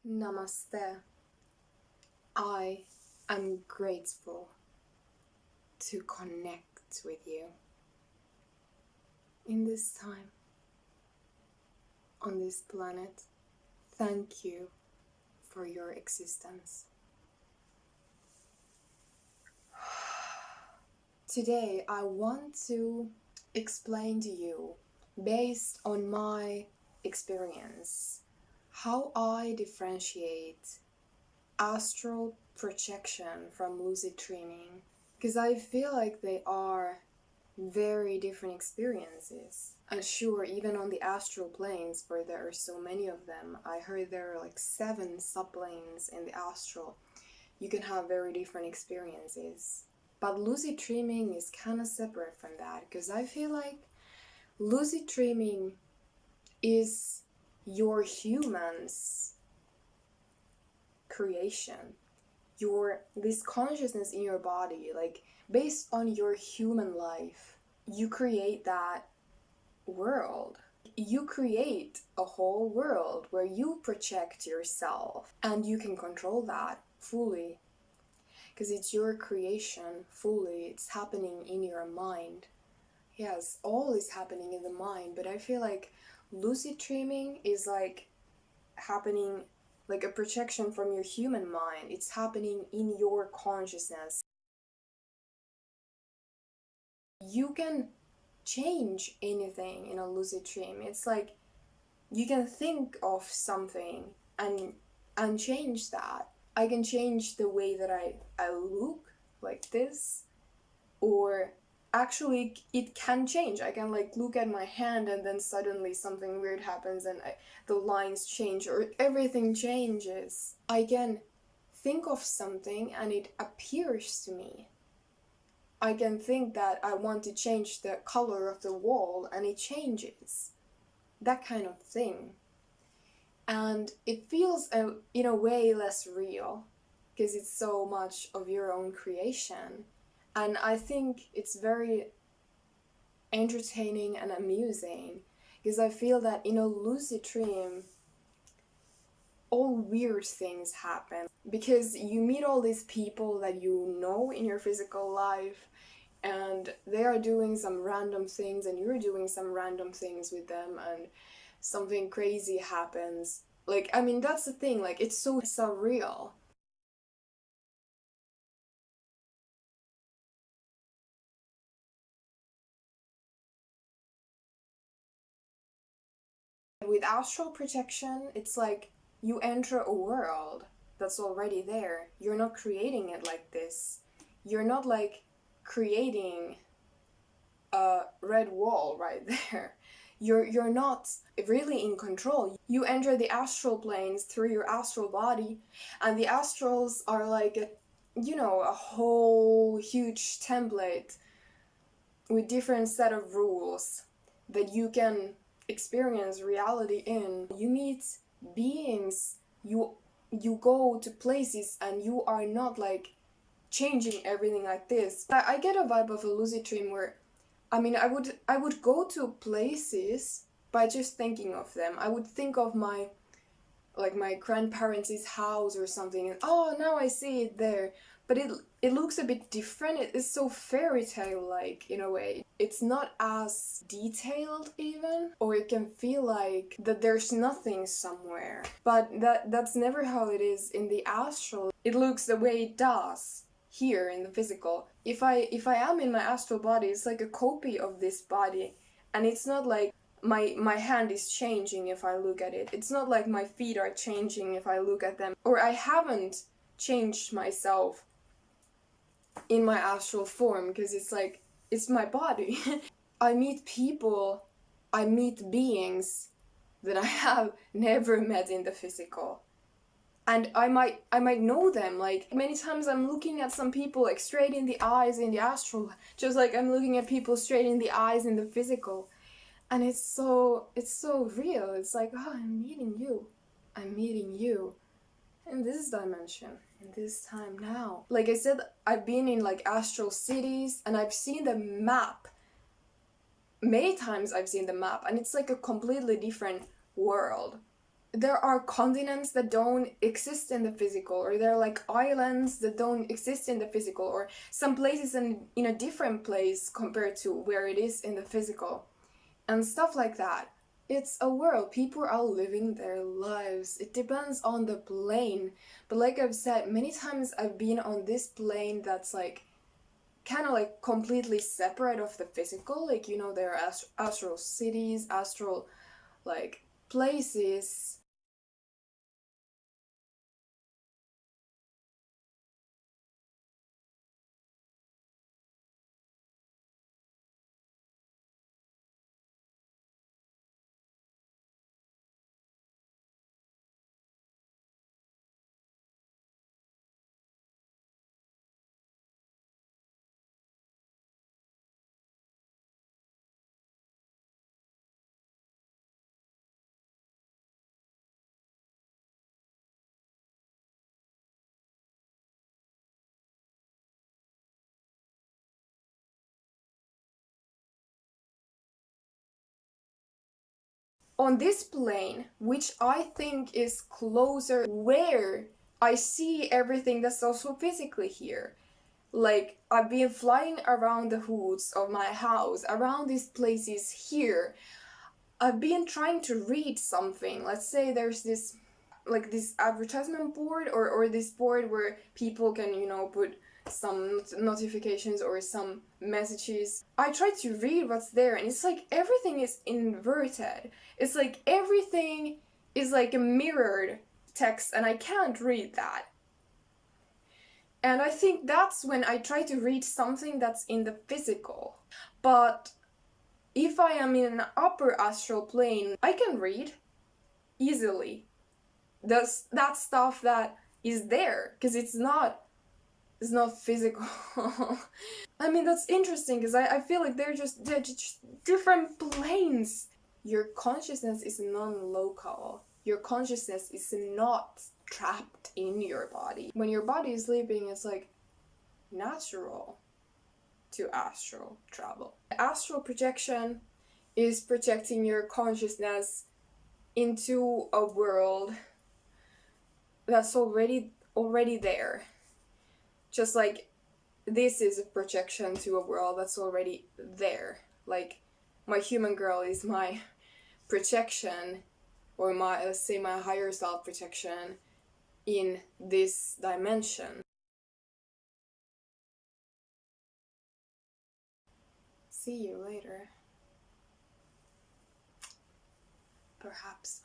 Namaste. I am grateful to connect with you in this time, on this planet. Thank you for your existence. Today, I want to explain to you, based on my experience, how I differentiate astral projection from lucid dreaming, because I feel like they are very different experiences. And sure, even on the astral planes, where there are so many of them, I heard there are like 7 subplanes in the astral, you can have very different experiences. But lucid dreaming is kind of separate from that, because I feel like lucid dreaming is your human's creation. This consciousness in your body, like based on your human life, you create that world. You create a whole world where you project yourself, and you can control that fully because it's your creation fully. It's happening in your mind. Yes, all is happening in the mind, but I feel like lucid dreaming is like happening like a projection from your human mind. It's happening in your consciousness. You can change anything in a lucid dream. It's like you can think of something and change that. I can change the way that I look like this, or actually it can change. I can like look at my hand and then suddenly something weird happens and the lines change or everything changes. I can think of something and it appears to me. I can think that I want to change the color of the wall and it changes. That kind of thing. And it feels in a way less real because it's so much of your own creation. And I think it's very entertaining and amusing because I feel that in a lucid dream, all weird things happen because you meet all these people that you know in your physical life, and they are doing some random things and you're doing some random things with them, and something crazy happens. Like, I mean, that's the thing, like, it's so surreal. With astral projection, it's like you enter a world that's already there. You're not creating it like this. You're not like creating a red wall right there. You're not really in control. You enter the astral planes through your astral body, and the astrals are like, a whole huge template with different set of rules that you can experience reality in. You meet beings, you go to places, and you are not like changing everything like this. I get a vibe of a lucid dream where, I mean, I would go to places by just thinking of them. I would think of my grandparents' house or something, and oh, now I see it there. But it looks a bit different. It is so fairy tale like in a way. It's not as detailed even, or it can feel like that there's nothing somewhere. But that's never how it is in the astral. It looks the way it does here in the physical. If I am in my astral body, it's like a copy of this body, and it's not like my hand is changing if I look at it. It's not like my feet are changing if I look at them. Or I haven't changed myself in my astral form because it's like, it's my body. I meet people, I meet beings that I have never met in the physical. And I might know them. Like, many times I'm looking at some people like straight in the eyes in the astral, just like I'm looking at people straight in the eyes in the physical. And it's so real. It's like, oh, I'm meeting you in this dimension, in this time now. Like I said, I've been in like astral cities, and I've seen the map many times. I've seen the map, and it's like a completely different world. there are continents that don't exist in the physical, or there are like islands that don't exist in the physical, or some places in a different place compared to where it is in the physical, and stuff like that. It's a world. People are living their lives. It depends on the plane. But like I've said, many times I've been on this plane that's like kind of like completely separate of the physical. Like, you know, there are astral cities, astral like places. On this plane, which I think is closer where I see everything that's also physically here. Like, I've been flying around the hoods of my house, around these places here. I've been trying to read something. Let's say there's this, like this advertisement board, or this board where people can, you know, put some notifications or some messages. I try to read what's there, and it's like everything is inverted. It's like everything is like a mirrored text, and I can't read that. And I think that's when I try to read something that's in the physical. But if I am in an upper astral plane, I can read easily. That stuff that is there, because it's not physical. I mean, that's interesting because I feel like they're just different planes. Your consciousness is non-local. Your consciousness is not trapped in your body. When your body is sleeping, it's like natural to astral travel. Astral projection is projecting your consciousness into a world that's already there. Just like this is a projection to a world that's already there. Like my human girl is my projection, or my, let's say, my higher self projection in this dimension. See you later. Perhaps.